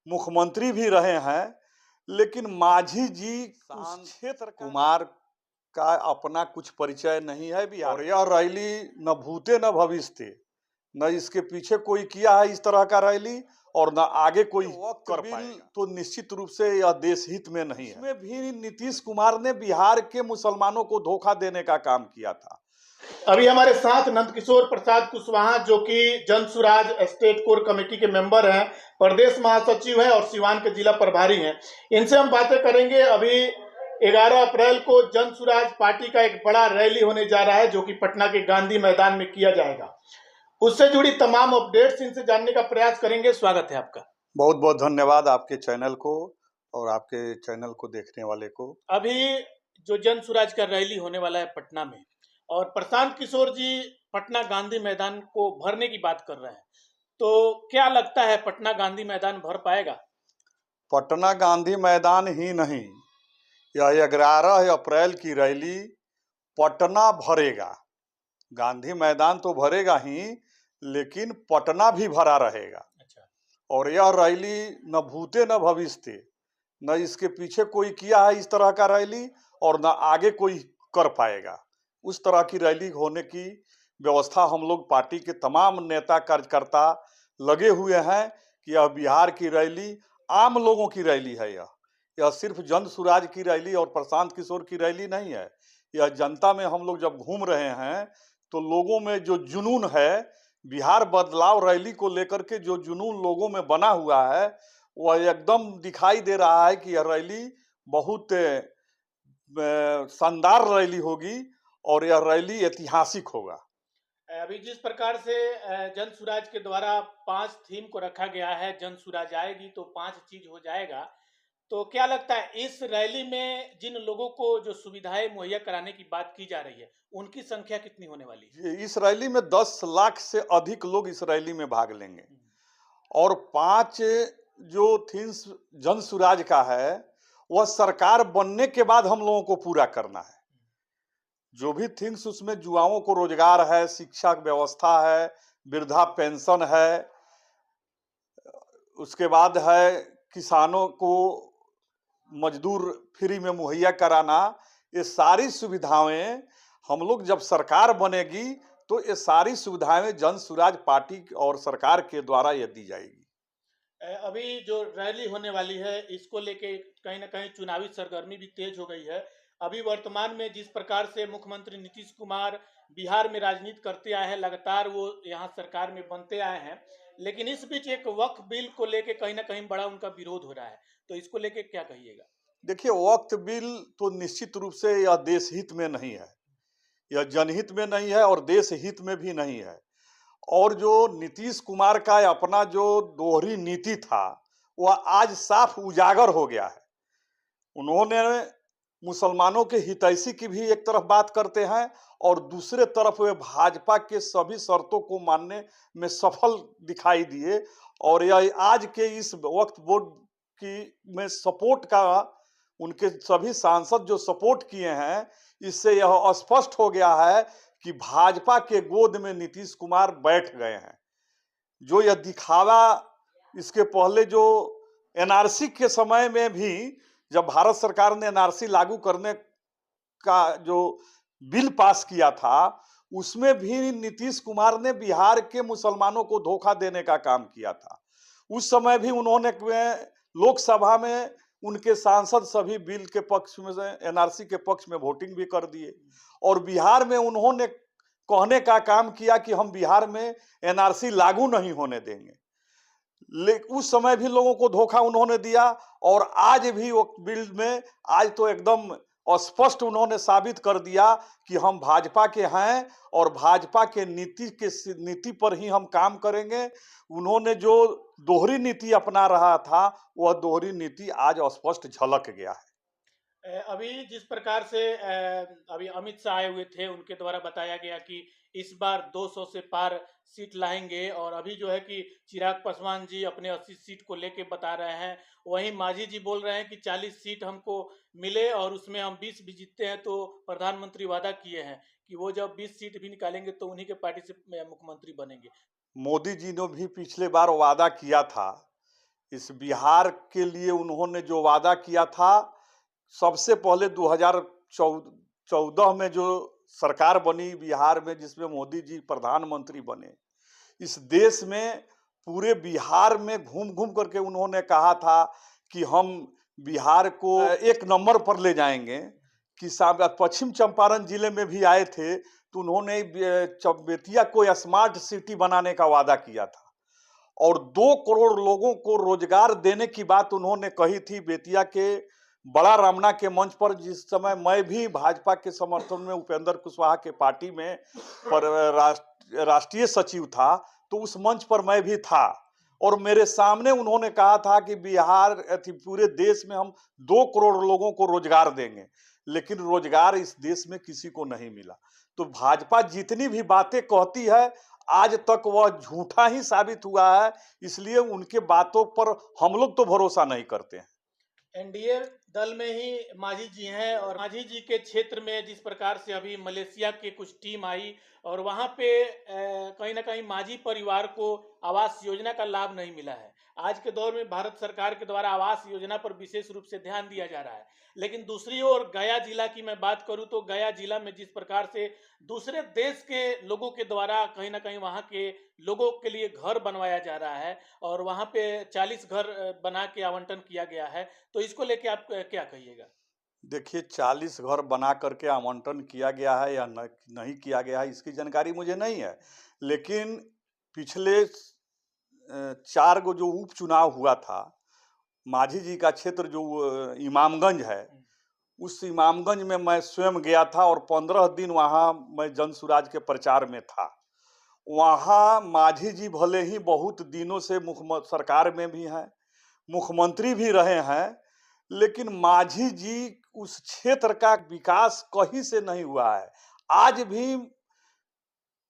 मुख्यमंत्री भी रहे हैं, लेकिन मांझी जी उस क्षेत्र कुमार का अपना कुछ परिचय नहीं है बिहार। और यह रैली न भूते न भविष्य, न इसके पीछे कोई किया है इस तरह का रैली, और न आगे कोई कर पाएगा। तो निश्चित रूप से यह देश हित में नहीं है। इसमें भी नीतीश कुमार ने बिहार के मुसलमानों को धोखा देने का काम किया था। अभी हमारे साथ नंदकिशोर प्रसाद कुशवाहा, जो कि Jan Suraaj state core committee के मेंबर हैं, प्रदेश महासचिव हैं और सिवान के जिला प्रभारी हैं। इनसे हम बातें करेंगे। अभी 11 अप्रैल को जन सुराज पार्टी का एक बड़ा रैली होने जा रहा है, जो कि पटना के गांधी मैदान में किया जाएगा। उससे जुड़ी तमाम अपडेट्स इनसे जानने का प्रयास करेंगे। स्वागत है आपका। बहुत बहुत धन्यवाद आपके चैनल को और आपके चैनल को देखने वाले को। अभी जो जन सुराज का रैली होने वाला है पटना में, और प्रशांत किशोर जी पटना गांधी मैदान को भरने की बात कर रहे हैं, तो क्या लगता है पटना गांधी मैदान भर पाएगा? पटना गांधी मैदान ही नहीं, यह 11 अप्रैल की रैली पटना भरेगा। गांधी मैदान तो भरेगा ही, लेकिन पटना भी भरा रहेगा। अच्छा। और यह रैली न भूते न भविष्य, न इसके पीछे कोई किया है इस तरह का रैली, और न आगे कोई कर पाएगा। उस तरह की रैली होने की व्यवस्था हम लोग पार्टी के तमाम नेता कार्यकर्ता लगे हुए हैं कि यह बिहार की रैली आम लोगों की रैली है। यह सिर्फ जन सुराज की रैली और प्रशांत किशोर की रैली नहीं है। यह जनता में हम लोग जब घूम रहे हैं तो लोगों में जो जुनून है, बिहार बदलाव रैली को लेकर के जो जुनून लोगों में बना हुआ है, वह एकदम दिखाई दे रहा है कि यह रैली बहुत शानदार रैली होगी और यह रैली ऐतिहासिक होगा। अभी जिस प्रकार से जन सुराज के द्वारा 5 थीम को रखा गया है, जन सुराज आएगी तो 5 चीज हो जाएगा, तो क्या लगता है इस रैली में जिन लोगों को जो सुविधाएं मुहैया कराने की बात की जा रही है, उनकी संख्या कितनी होने वाली है? इस रैली में 10 लाख से अधिक लोग इस रैली में भाग लेंगे। और 5 जो थीम्स जन सुराज का है, वह सरकार बनने के बाद हम लोगों को पूरा करना है। जो भी थिंग्स उसमें युवाओं को रोजगार है, शिक्षा व्यवस्था है, वृद्धा पेंशन है, उसके बाद है किसानों को मजदूर फ्री में मुहैया कराना। ये सारी सुविधाएं हम लोग जब सरकार बनेगी तो ये सारी सुविधाएं जन सुराज पार्टी और सरकार के द्वारा ये दी जाएगी। अभी जो रैली होने वाली है, इसको लेके कहीं ना कहीं चुनावी सरगर्मी भी तेज हो गई है। अभी वर्तमान में जिस प्रकार से मुख्यमंत्री नीतीश कुमार बिहार में राजनीति करते आए हैं, लगातार वो यहाँ सरकार में बनते आए हैं, लेकिन इस बीच एक वक्फ बिल को लेके कहीं ना कहीं बड़ा उनका विरोध हो रहा है, तो इसको लेके क्या कहिएगा? देखिए, वक्फ बिल तो निश्चित रूप से यह देश हित में नहीं है, यह जनहित में नहीं है और देश हित में भी नहीं है। और जो नीतीश कुमार का अपना जो दोहरी नीति था, वह आज साफ उजागर हो गया है। उन्होंने मुसलमानों के हितैषी की भी एक तरफ बात करते हैं और दूसरे तरफ वे भाजपा के सभी शर्तों को मानने में सफल दिखाई दिए। और यह आज के इस वक्फ बोर्ड की में सपोर्ट का उनके सभी सांसद जो सपोर्ट किए हैं, इससे यह स्पष्ट हो गया है कि भाजपा के गोद में नीतीश कुमार बैठ गए हैं। जो यह दिखावा इसके पहले जो एनआरसी के समय में भी, जब भारत सरकार ने एनआरसी लागू करने का जो बिल पास किया था, उसमें भी नीतीश कुमार ने बिहार के मुसलमानों को धोखा देने का काम किया था। उस समय भी उन्होंने लोकसभा में उनके सांसद सभी बिल के पक्ष में से एनआरसी के पक्ष में वोटिंग भी कर दिए। और बिहार में उन्होंने कहने का काम किया कि हम बिहार में एनआरसी लागू नहीं होने देंगे। लेकिन उस समय भी लोगों को धोखा उन्होंने दिया। और आज भी वो बिल में आज तो एकदम स्पष्ट उन्होंने साबित कर दिया कि हम भाजपा के हैं और भाजपा के नीति पर ही हम काम करेंगे। उन्होंने जो दोहरी नीति अपना रहा था, वह दोहरी नीति आज स्पष्ट झलक गया है। अभी जिस प्रकार से अभी अमित शाह आए हुए थे, उनके द्वारा बताया गया कि इस बार 200 से पार सीट लाएंगे, और अभी जो है कि चिराग पासवान जी अपने 80 सीट को लेके बता रहे हैं। वहीं मांझी जी बोल रहे हैं कि 40 सीट हमको मिले और उसमें हम 20 भी जीतते हैं, तो प्रधानमंत्री वादा किए हैं कि वो जब 20 सीट भी निकालेंगे तो उन्हीं के पार्टी से मुख्यमंत्री बनेंगे। मोदी जी ने भी पिछले बार वादा किया था इस बिहार के लिए उन्होंने जो वादा किया था, सबसे पहले 2014 में जो सरकार बनी बिहार में, जिसमें मोदी जी प्रधानमंत्री बने, इस देश में पूरे बिहार में घूम घूम करके उन्होंने कहा था कि हम बिहार को एक नंबर पर ले जाएंगे। कि पश्चिम चंपारण जिले में भी आए थे तो उन्होंने बेतिया को स्मार्ट सिटी बनाने का वादा किया था और 2 करोड़ लोगों को रोजगार देने की बात उन्होंने कही थी बेतिया के बड़ा रामना के मंच पर। जिस समय मैं भी भाजपा के समर्थन में उपेंद्र कुशवाहा के पार्टी में पर राष्ट्रीय सचिव था, तो उस मंच पर मैं भी था और मेरे सामने उन्होंने कहा था कि बिहार पूरे देश में हम 2 करोड़ लोगों को रोजगार देंगे, लेकिन रोजगार इस देश में किसी को नहीं मिला। तो भाजपा जितनी भी बातें कहती है आज तक वह झूठा ही साबित हुआ है, इसलिए उनके बातों पर हम लोग तो भरोसा नहीं करते हैं। एनडीए दल में ही मांझी जी हैं और मांझी जी के क्षेत्र में जिस प्रकार से अभी मलेशिया की कुछ टीम आई और वहां पे कहीं ना कहीं मांझी परिवार को आवास योजना का लाभ नहीं मिला है। आज के दौर में भारत सरकार के द्वारा आवास योजना पर विशेष रूप से ध्यान दिया जा रहा है, लेकिन दूसरी ओर गया जिला की मैं बात करूं तो गया जिला में जिस प्रकार से दूसरे देश के लोगों के द्वारा कहीं ना कहीं वहां के लोगों के लिए घर बनवाया जा रहा है और वहां पे 40 घर बना के आवंटन किया गया है, तो इसको लेके आप क्या कहिएगा? देखिए, 40 घर बना करके आवंटन किया गया है या नहीं किया गया है इसकी जानकारी मुझे नहीं है, लेकिन पिछले 4 गो जो उपचुनाव हुआ था, मांझी जी का क्षेत्र जो इमामगंज है, उस इमामगंज में मैं स्वयं गया था और 15 दिन वहाँ मैं जन सुराज के प्रचार में था। वहाँ मांझी जी भले ही बहुत दिनों से सरकार में भी हैं, मुख्यमंत्री भी रहे हैं, लेकिन मांझी जी उस क्षेत्र का विकास कहीं से नहीं हुआ है। आज भी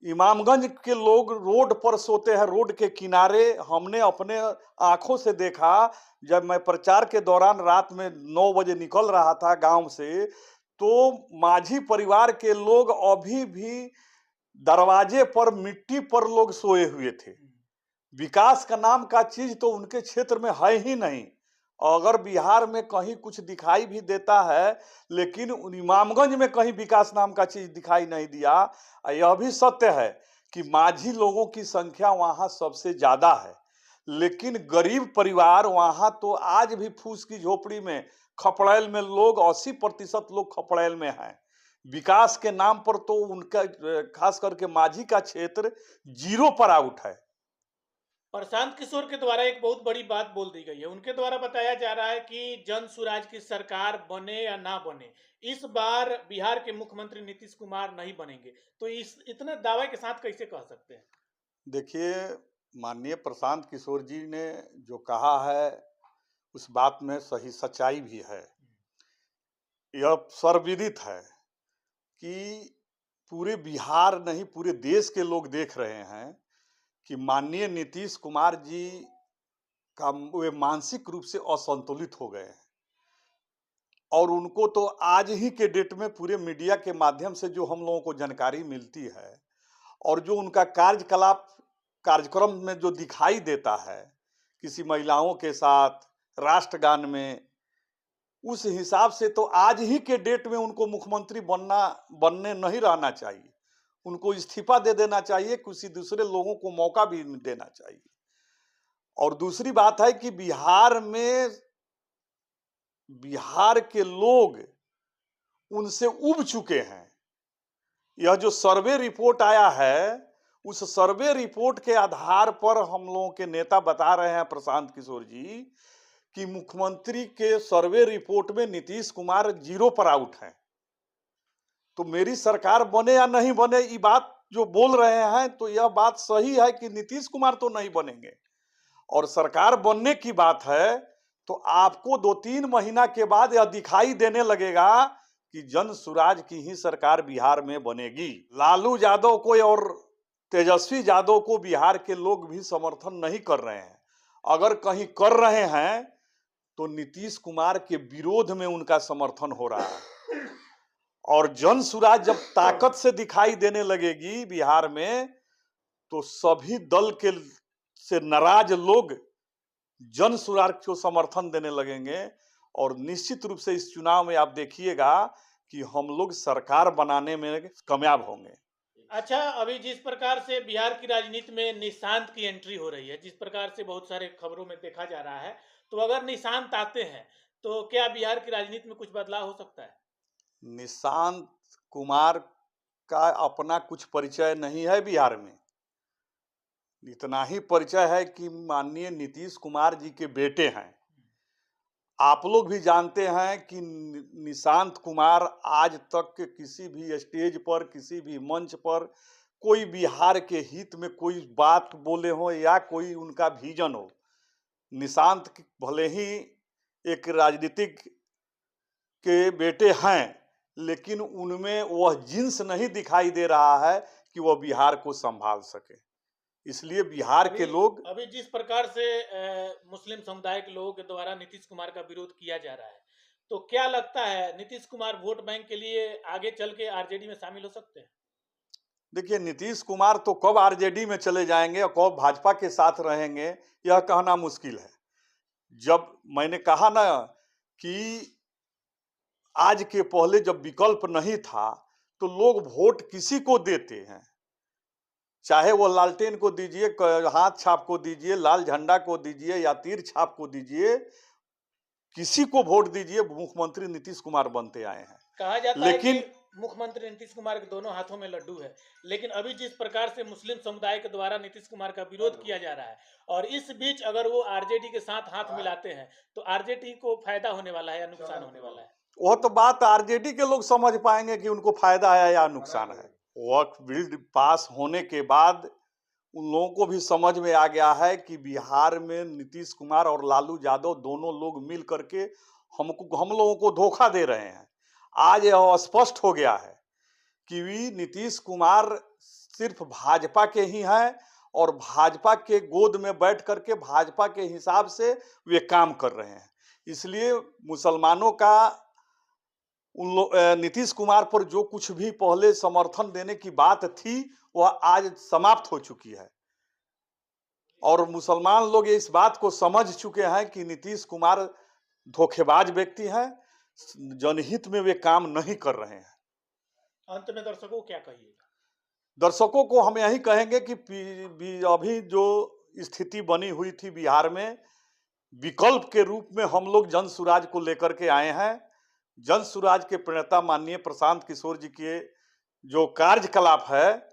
इमामगंज के लोग रोड पर सोते हैं, रोड के किनारे। हमने अपने आंखों से देखा, जब मैं प्रचार के दौरान रात में 9 बजे निकल रहा था गांव से, तो मांझी परिवार के लोग अभी भी दरवाजे पर मिट्टी पर लोग सोए हुए थे। विकास का नाम का चीज तो उनके क्षेत्र में है ही नहीं। अगर बिहार में कहीं कुछ दिखाई भी देता है, लेकिन इमामगंज में कहीं विकास नाम का चीज दिखाई नहीं दिया। यह भी सत्य है कि मांझी लोगों की संख्या वहां सबसे ज्यादा है, लेकिन गरीब परिवार वहां तो आज भी फूस की झोपड़ी में, खपड़ैल में लोग 80% लोग खपड़ैल में हैं। विकास के नाम पर तो उनका खास करके मांझी का क्षेत्र 0 पर आउट है। प्रशांत किशोर के द्वारा एक बहुत बड़ी बात बोल दी गई है। उनके द्वारा बताया जा रहा है कि जन सुराज की सरकार बने या ना बने, इस बार बिहार के मुख्यमंत्री नीतीश कुमार नहीं बनेंगे। तो इस इतने दावे के साथ कैसे कह सकते हैं? देखिए, माननीय प्रशांत किशोर जी ने जो कहा है उस बात में सही सच्चाई भी है। यह सर्वविदित है कि पूरे बिहार नहीं पूरे देश के लोग देख रहे हैं कि माननीय नीतीश कुमार जी का वे मानसिक रूप से असंतुलित हो गए हैं और उनको तो आज ही के डेट में पूरे मीडिया के माध्यम से जो हम लोगों को जानकारी मिलती है और जो उनका कार्यक्रम में जो दिखाई देता है किसी महिलाओं के साथ राष्ट्रगान में, उस हिसाब से तो आज ही के डेट में उनको मुख्यमंत्री बनने नहीं रहना चाहिए। उनको इस्तीफा दे देना चाहिए, किसी दूसरे लोगों को मौका भी देना चाहिए। और दूसरी बात है कि बिहार के लोग उनसे उब चुके हैं। यह जो सर्वे रिपोर्ट आया है, उस सर्वे रिपोर्ट के आधार पर हम लोगों के नेता बता रहे हैं, प्रशांत किशोर जी, कि मुख्यमंत्री के सर्वे रिपोर्ट में नीतीश कुमार 0 पर आउट हैं। तो मेरी सरकार बने या नहीं बने, ये बात जो बोल रहे हैं, तो यह बात सही है कि नीतीश कुमार तो नहीं बनेंगे। और सरकार बनने की बात है तो आपको 2-3 महीना के बाद यह दिखाई देने लगेगा कि जन सुराज की ही सरकार बिहार में बनेगी। लालू यादव को और तेजस्वी यादव को बिहार के लोग भी समर्थन नहीं कर रहे हैं। अगर कहीं कर रहे हैं तो नीतीश कुमार के विरोध में उनका समर्थन हो रहा है। और जन सुराज जब ताकत से दिखाई देने लगेगी बिहार में, तो सभी दल के से नाराज लोग जन सुराज को समर्थन देने लगेंगे और निश्चित रूप से इस चुनाव में आप देखिएगा कि हम लोग सरकार बनाने में कामयाब होंगे। अच्छा, अभी जिस प्रकार से बिहार की राजनीति में निशांत की एंट्री हो रही है, जिस प्रकार से बहुत सारे खबरों में देखा जा रहा है, तो अगर निशांत आते हैं तो क्या बिहार की राजनीति में कुछ बदलाव हो सकता है? निशांत कुमार का अपना कुछ परिचय नहीं है बिहार में। इतना ही परिचय है कि माननीय नीतीश कुमार जी के बेटे हैं। आप लोग भी जानते हैं कि निशांत कुमार आज तक के किसी भी स्टेज पर, किसी भी मंच पर कोई बिहार के हित में कोई बात बोले हो या कोई उनका विजन हो। निशांत भले ही एक राजनीतिक के बेटे हैं, लेकिन उनमें वह जिन्स नहीं दिखाई दे रहा है कि वह बिहार को संभाल सके। इसलिए बिहार के लोग अभी जिस प्रकार से मुस्लिम समुदाय के लोगों के द्वारा नीतीश कुमार का विरोध किया जा रहा है, तो क्या लगता है नीतीश कुमार वोट बैंक के लिए आगे चल के आरजेडी में शामिल हो सकते हैं? देखिए, नीतीश कुमार तो कब आरजेडी में चले जाएंगे और कब भाजपा के साथ रहेंगे, यह कहना मुश्किल है। जब मैंने कहा ना कि आज के पहले जब विकल्प नहीं था, तो लोग वोट किसी को देते हैं, चाहे वो लालटेन को दीजिए, हाथ छाप को दीजिए, लाल झंडा को दीजिए या तीर छाप को दीजिए, किसी को वोट दीजिए, मुख्यमंत्री नीतीश कुमार बनते आए हैं। कहा जाता है लेकिन कि मुख्यमंत्री नीतीश कुमार के दोनों हाथों में लड्डू है, लेकिन अभी जिस प्रकार से मुस्लिम समुदाय के द्वारा नीतीश कुमार का विरोध किया जा रहा है और इस बीच अगर वो आरजेडी के साथ हाथ मिलाते हैं तो आरजेडी को फायदा होने वाला है या नुकसान होने वाला है? वह तो बात आरजेडी के लोग समझ पाएंगे कि उनको फायदा है या नुकसान है। वक्त बिल पास होने के बाद उन लोगों को भी समझ में आ गया है कि बिहार में नीतीश कुमार और लालू यादव दोनों लोग मिल करके हम लोगों को धोखा दे रहे हैं। आज यह स्पष्ट हो गया है कि नीतीश कुमार सिर्फ भाजपा के ही हैं और भाजपा के गोद में बैठ करके भाजपा के हिसाब से वे काम कर रहे हैं। इसलिए मुसलमानों का नीतीश कुमार पर जो कुछ भी पहले समर्थन देने की बात थी, वह आज समाप्त हो चुकी है और मुसलमान लोग इस बात को समझ चुके हैं कि नीतीश कुमार धोखेबाज व्यक्ति हैं, जनहित में वे काम नहीं कर रहे हैं। अंत में दर्शकों को क्या कहिएगा? दर्शकों को हम यही कहेंगे कि अभी जो स्थिति बनी हुई थी बिहार में, विकल्प के रूप में हम लोग जन सुराज को लेकर के आए हैं। जन सुराज के प्रणेता माननीय प्रशांत किशोर जी के जो कार्यकलाप है,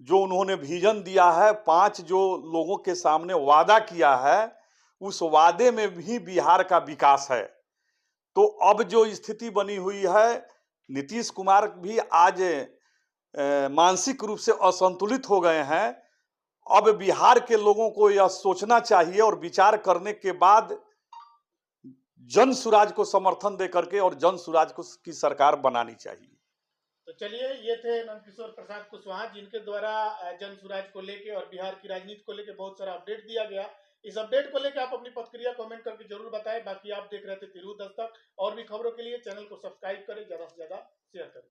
जो उन्होंने विजन दिया है, 5 जो लोगों के सामने वादा किया है, उस वादे में भी बिहार का विकास है। तो अब जो स्थिति बनी हुई है, नीतीश कुमार भी आज मानसिक रूप से असंतुलित हो गए हैं। अब बिहार के लोगों को यह सोचना चाहिए और विचार करने के बाद जन सुराज को समर्थन दे करके और जन सुराज को की सरकार बनानी चाहिए। तो चलिए, ये थे नंदकिशोर प्रसाद कुशवाहा, जिनके द्वारा जन सुराज को लेके और बिहार की राजनीति को लेके बहुत सारा अपडेट दिया गया। इस अपडेट को लेकर आप अपनी प्रतिक्रिया कमेंट करके जरूर बताएं। बाकी आप देख रहे थे तिरहुत दस्तक। और भी खबरों के लिए चैनल को सब्सक्राइब करें, ज्यादा से ज्यादा शेयर करें।